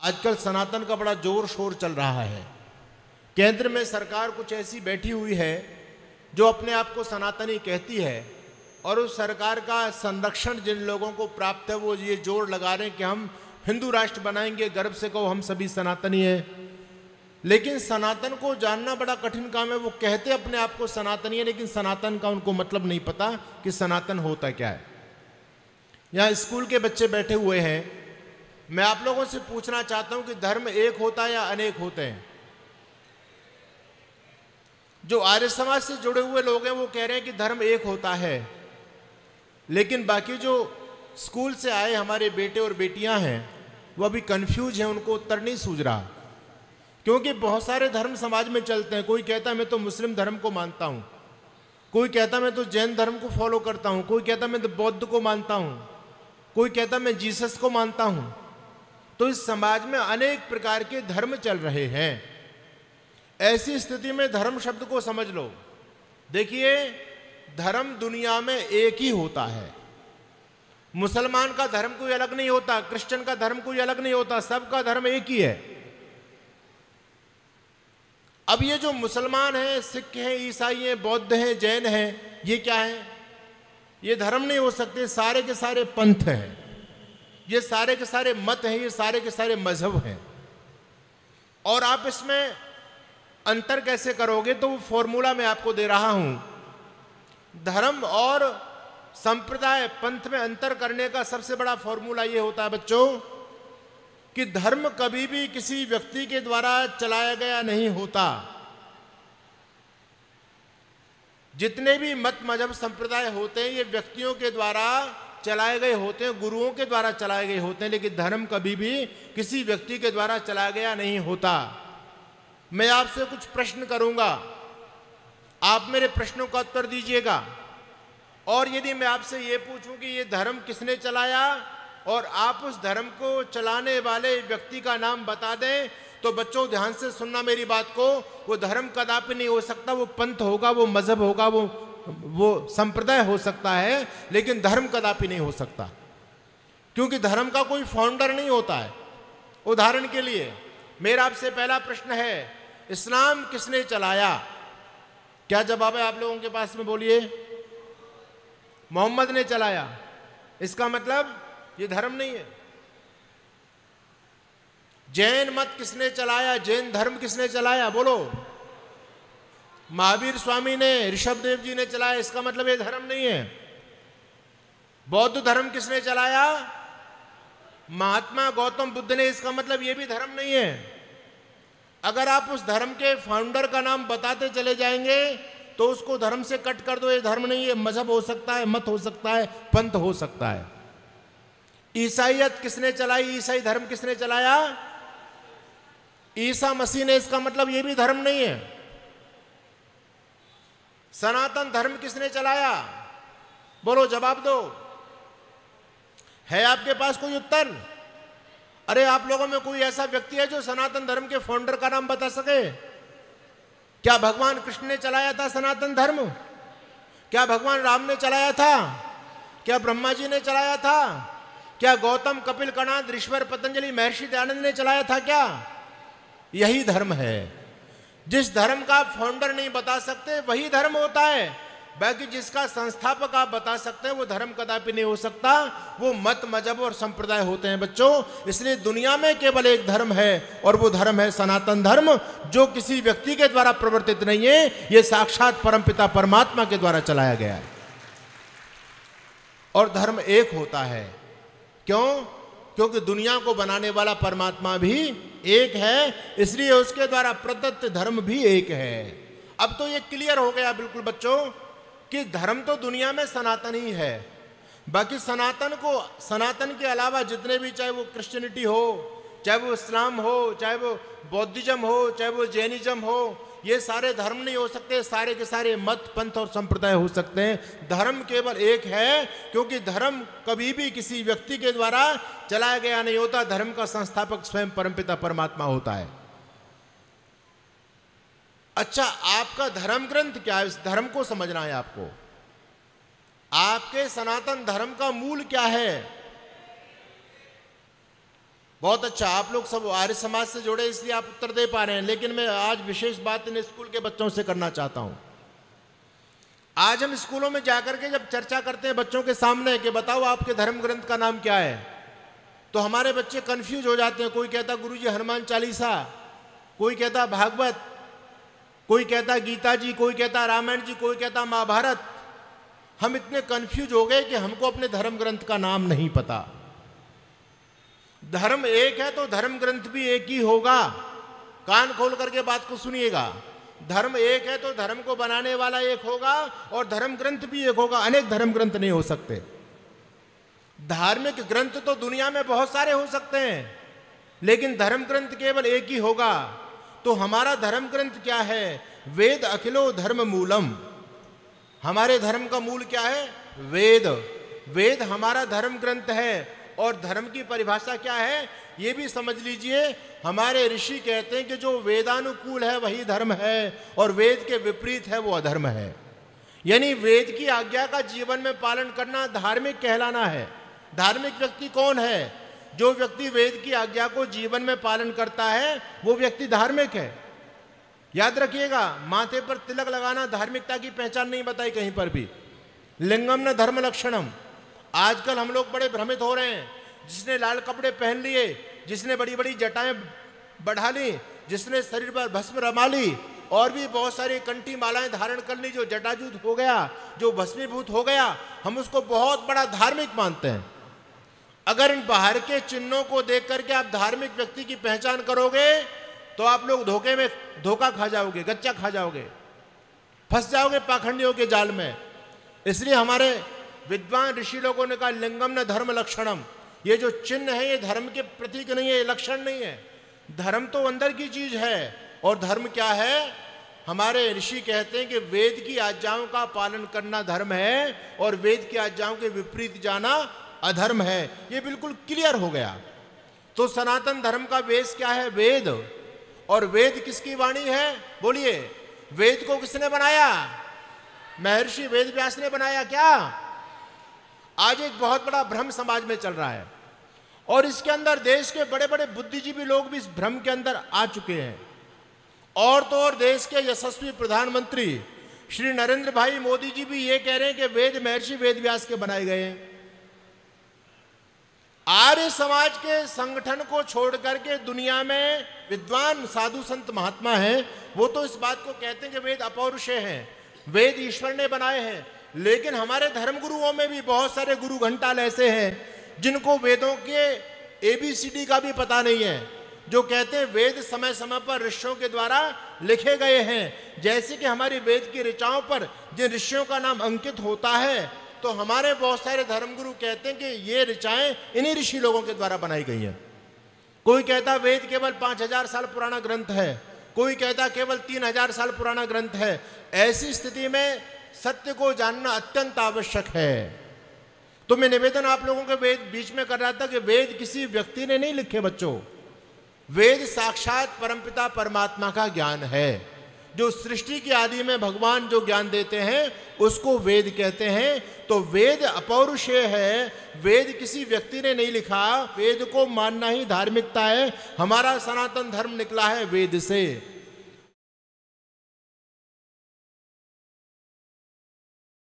आजकल सनातन का बड़ा जोर शोर चल रहा है। केंद्र में सरकार कुछ ऐसी बैठी हुई है जो अपने आप को सनातनी कहती है, और उस सरकार का संरक्षण जिन लोगों को प्राप्त है वो ये जोर लगा रहे हैं कि हम हिंदू राष्ट्र बनाएंगे, गर्व से कहो हम सभी सनातनी हैं। लेकिन सनातन को जानना बड़ा कठिन काम है। वो कहते अपने आप को सनातनी है, लेकिन सनातन का उनको मतलब नहीं पता कि सनातन होता क्या है। यहाँ स्कूल के बच्चे बैठे हुए हैं, मैं आप लोगों से पूछना चाहता हूं कि धर्म एक होता है या अनेक होते हैं? जो आर्य समाज से जुड़े हुए लोग हैं वो कह रहे हैं कि धर्म एक होता है, लेकिन बाकी जो स्कूल से आए हमारे बेटे और बेटियां हैं वो अभी कंफ्यूज हैं, उनको उत्तर नहीं सूझ रहा। क्योंकि बहुत सारे धर्म समाज में चलते हैं। कोई कहता है मैं तो मुस्लिम धर्म को मानता हूं, कोई कहता मैं तो जैन धर्म को फॉलो करता हूं, कोई कहता मैं तो बौद्ध को मानता हूं, कोई कहता मैं जीसस को मानता हूं। तो इस समाज में अनेक प्रकार के धर्म चल रहे हैं। ऐसी स्थिति में धर्म शब्द को समझ लो। देखिए, धर्म दुनिया में एक ही होता है। मुसलमान का धर्म कोई अलग नहीं होता, क्रिश्चियन का धर्म कोई अलग नहीं होता, सबका धर्म एक ही है। अब ये जो मुसलमान हैं, सिख हैं, ईसाई हैं, बौद्ध हैं, जैन हैं, ये क्या है? ये धर्म नहीं हो सकते, सारे के सारे पंथ हैं, ये सारे के सारे मत हैं, ये सारे के सारे मजहब हैं। और आप इसमें अंतर कैसे करोगे? तो वो फॉर्मूला मैं आपको दे रहा हूं। धर्म और संप्रदाय, पंथ में अंतर करने का सबसे बड़ा फॉर्मूला ये होता है बच्चों कि धर्म कभी भी किसी व्यक्ति के द्वारा चलाया गया नहीं होता। जितने भी मत मजहब संप्रदाय होते हैं ये व्यक्तियों के द्वारा चलाए गए होते हैं, गुरुओं के द्वारा चलाए गए होते हैं, लेकिन धर्म कभी भी किसी व्यक्ति के द्वारा चलाया गया नहीं होता। मैं आपसे कुछ प्रश्न करूंगा, आप मेरे प्रश्नों का उत्तर दीजिएगा। और यदि मैं आपसे ये पूछूं कि ये धर्म किसने चलाया और आप उस धर्म को चलाने वाले व्यक्ति का नाम बता दें, तो बच्चों ध्यान से सुनना मेरी बात को। वो धर्म कदापि नहीं हो सकता, वो पंथ होगा, वो मजहब होगा, वो संप्रदाय हो सकता है, लेकिन धर्म कदापि नहीं हो सकता, क्योंकि धर्म का कोई फाउंडर नहीं होता है। उदाहरण के लिए मेरा आपसे पहला प्रश्न है, इस्लाम किसने चलाया? क्या जवाब है आप लोगों के पास में? बोलिए। मोहम्मद ने चलाया। इसका मतलब ये धर्म नहीं है। जैन मत किसने चलाया? जैन धर्म किसने चलाया? बोलो। महावीर स्वामी ने, ऋषभ देव जी ने चलाया। इसका मतलब ये धर्म नहीं है। बौद्ध धर्म किसने चलाया? महात्मा गौतम बुद्ध ने। इसका मतलब ये भी धर्म नहीं है। अगर आप उस धर्म के फाउंडर का नाम बताते चले जाएंगे तो उसको धर्म से कट कर दो, ये धर्म नहीं है। मजहब हो सकता है, मत हो सकता है, पंथ हो सकता है। ईसाईयत किसने चलाई? ईसाई धर्म किसने चलाया? ईसा मसीह ने। इसका मतलब ये भी धर्म नहीं है। सनातन धर्म किसने चलाया? बोलो, जवाब दो। है आपके पास कोई उत्तर? अरे आप लोगों में कोई ऐसा व्यक्ति है जो सनातन धर्म के फाउंडर का नाम बता सके? क्या भगवान कृष्ण ने चलाया था सनातन धर्म? क्या भगवान राम ने चलाया था? क्या ब्रह्मा जी ने चलाया था? क्या गौतम, कपिल, कणाद, ऋषिवर, पतंजलि, महर्षि दयानंद ने चलाया था? क्या यही धर्म है? जिस धर्म का आप फाउंडर नहीं बता सकते वही धर्म होता है। बाकी जिसका संस्थापक आप बता सकते हैं वो धर्म कदापि नहीं हो सकता। वो मत, मजहब और संप्रदाय होते हैं बच्चों। इसलिए दुनिया में केवल एक धर्म है और वो धर्म है सनातन धर्म, जो किसी व्यक्ति के द्वारा प्रवर्तित नहीं है। ये साक्षात परमपिता परमात्मा के द्वारा चलाया गया है। और धर्म एक होता है। क्यों? क्योंकि दुनिया को बनाने वाला परमात्मा भी एक है, इसलिए उसके द्वारा प्रदत्त धर्म भी एक है। अब तो ये क्लियर हो गया बिल्कुल बच्चों कि धर्म तो दुनिया में सनातन ही है। बाकी सनातन के अलावा जितने भी, चाहे वो क्रिश्चियनिटी हो, चाहे वो इस्लाम हो, चाहे वो बौद्धिज्म हो, चाहे वो जैनिज्म हो, ये सारे धर्म नहीं हो सकते। सारे के सारे मत, पंथ और संप्रदाय हो सकते हैं। धर्म केवल एक है, क्योंकि धर्म कभी भी किसी व्यक्ति के द्वारा चलाया गया नहीं होता। धर्म का संस्थापक स्वयं परमपिता परमात्मा होता है। अच्छा, आपका धर्म ग्रंथ क्या है? इस धर्म को समझना है आपको। आपके सनातन धर्म का मूल क्या है? बहुत अच्छा, आप लोग सब आर्य समाज से जुड़े इसलिए आप उत्तर दे पा रहे हैं। लेकिन मैं आज विशेष बात इन स्कूल के बच्चों से करना चाहता हूं। आज हम स्कूलों में जाकर के जब चर्चा करते हैं बच्चों के सामने कि बताओ आपके धर्म ग्रंथ का नाम क्या है, तो हमारे बच्चे कंफ्यूज हो जाते हैं। कोई कहता गुरुजी हनुमान चालीसा, कोई कहता भागवत, कोई कहता गीता जी, कोई कहता रामायण जी, कोई कहता महाभारत। हम इतने कंफ्यूज हो गए कि हमको अपने धर्म ग्रंथ का नाम नहीं पता। धर्म एक है तो धर्म ग्रंथ भी एक ही होगा। कान खोल करके बात को सुनिएगा। धर्म एक है तो धर्म को बनाने वाला एक होगा और धर्म ग्रंथ भी एक होगा। अनेक धर्म ग्रंथ नहीं हो सकते। धार्मिक ग्रंथ तो दुनिया में बहुत सारे हो सकते हैं, लेकिन धर्म ग्रंथ केवल एक ही होगा। तो हमारा धर्म ग्रंथ क्या है? वेद अखिलो धर्म मूलम। हमारे धर्म का मूल क्या है? वेद। वेद हमारा धर्म ग्रंथ है। और धर्म की परिभाषा क्या है ये भी समझ लीजिए। हमारे ऋषि कहते हैं कि जो वेदानुकूल है वही धर्म है और वेद के विपरीत है वो अधर्म है। यानी वेद की आज्ञा का जीवन में पालन करना धार्मिक कहलाना है। धार्मिक व्यक्ति कौन है? जो व्यक्ति वेद की आज्ञा को जीवन में पालन करता है वो व्यक्ति धार्मिक है। याद रखिएगा, माथे पर तिलक लगाना धार्मिकता की पहचान नहीं बताई कहीं पर भी। लिंगम न धर्म लक्षणम। आजकल हम लोग बड़े भ्रमित हो रहे हैं। जिसने लाल कपड़े पहन लिए, जिसने बड़ी बड़ी जटाएं बढ़ा ली, जिसने शरीर पर भस्म रमा ली और भी बहुत सारी कंठी मालाएं धारण कर ली, जो जटाजूत हो गया, जो भस्मीभूत हो गया, हम उसको बहुत बड़ा धार्मिक मानते हैं। अगर इन बाहर के चिन्हों को देख करके आप धार्मिक व्यक्ति की पहचान करोगे तो आप लोग धोखा खा जाओगे, गच्चा खा जाओगे, फंस जाओगे पाखंडियों के जाल में। इसलिए हमारे विद्वान ऋषि लोगों ने कहा लिंगम न धर्म लक्षणम। ये जो चिन्ह है ये धर्म के प्रतीक नहीं है, ये लक्षण नहीं है। धर्म तो अंदर की चीज है। और धर्म क्या है? हमारे ऋषि कहते हैं कि वेद की आज्ञाओं का पालन करना धर्म है और वेद की आज्ञाओं के विपरीत जाना अधर्म है। ये बिल्कुल क्लियर हो गया। तो सनातन धर्म का बेस क्या है? वेद। और वेद किसकी वाणी है? बोलिए, वेद को किसने बनाया? महर्षि वेद व्यास ने बनाया क्या? आज एक बहुत बड़ा भ्रम समाज में चल रहा है और इसके अंदर देश के बड़े बड़े बुद्धिजीवी लोग भी इस भ्रम के अंदर आ चुके हैं। और तो और देश के यशस्वी प्रधानमंत्री श्री नरेंद्र भाई मोदी जी भी ये कह रहे हैं कि वेद महर्षि वेद व्यास के बनाए गए हैं। आर्य समाज के संगठन को छोड़ करके दुनिया में विद्वान साधु संत महात्मा हैं, वो तो इस बात को कहते हैं कि वेद अपौरुषेय हैं, वेद ईश्वर ने बनाए हैं। लेकिन हमारे धर्म गुरुओं में भी बहुत सारे गुरु घंटाल ऐसे हैं जिनको वेदों के ABCD का भी पता नहीं है, जो कहते हैं वेद समय समय पर ऋषियों के द्वारा लिखे गए हैं। जैसे कि हमारी वेद की ऋचाओं पर जिन ऋषियों का नाम अंकित होता है, तो हमारे बहुत सारे धर्मगुरु कहते हैं कि ये ऋचाएं इन्हीं ऋषि लोगों के द्वारा बनाई गई हैं। कोई कहता वेद केवल 5000 साल पुराना ग्रंथ है, कोई कहता केवल 3000 साल पुराना ग्रंथ है। ऐसी स्थिति में सत्य को जानना अत्यंत आवश्यक है। तो मैं निवेदन आप लोगों के वेद बीच में कर रहा था कि वेद किसी व्यक्ति ने नहीं लिखे बच्चों। वेद साक्षात परमपिता परमात्मा का ज्ञान है। जो सृष्टि की आदि में भगवान जो ज्ञान देते हैं उसको वेद कहते हैं। तो वेद अपौरुषेय है, वेद किसी व्यक्ति ने नहीं लिखा। वेद को मानना ही धार्मिकता है। हमारा सनातन धर्म निकला है वेद से।